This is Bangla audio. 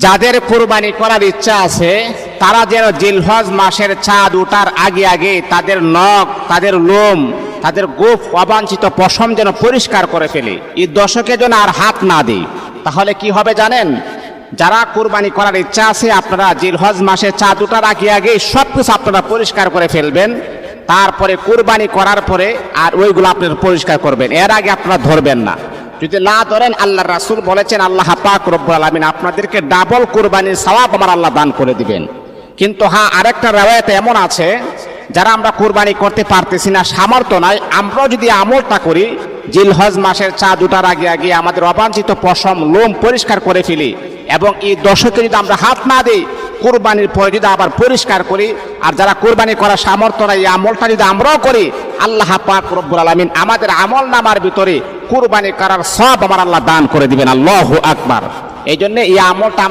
যাদের কুরবানি করার ইচ্ছা আছে তারা যেন জিলহজ মাসের চাঁদ ওঠার আগে আগে তাদের নখ, তাদের লোম, তাদের গোফ, অবাঞ্ছিত পশম যেন পরিষ্কার করে ফেলে। এই দশকে যেন আর হাত না দেয়। তাহলে কি হবে জানেন? যারা কুরবানি করার ইচ্ছা আছে আপনারা জিলহজ মাসের চাঁদ ওঠার আগে আগে সব কিছু আপনারা পরিষ্কার করে ফেলবেন। তারপরে কুরবানি করার পরে আর ওইগুলো আপনারা পরিষ্কার করবেন, এর আগে আপনারা ধরবেন না। যদি না ধরেন, আল্লাহ রাসূল বলেছেন আল্লাহ পাক রব্বুল আলামিন আপনাদেরকে ডাবল কুরবানির সওয়াব আমার আল্লাহ দান করে দিবেন। কিন্তু হ্যাঁ, আরেকটা রওয়ায়াতে এমন আছে যারা আমরা কুরবানি করতে পারতেছি না, সামর্থ্য নাই, আমরাও যদি আমলটা করি জিলহজ মাসের চাঁদ ওঠার আগে আগে আমাদের অবাঞ্ছিত পশম লোম পরিষ্কার করে ফেলি এবং এই দশকে যদি আমরা হাত না দিই, কুরবানির পরে যদি আবার পরিষ্কার করি, আর যারা কুরবানি করার সামর্থ্য নাই এই আমলটা যদি আমরাও করি, আল্লাহ পাক রব্বুল আলামিন আমাদের আমল নামার ভিতরে কুরবানি করার সওয়াব আমার আল্লাহ দান করে দিবেন। আল্লাহু আকবার। এই জন্য এই আমলটা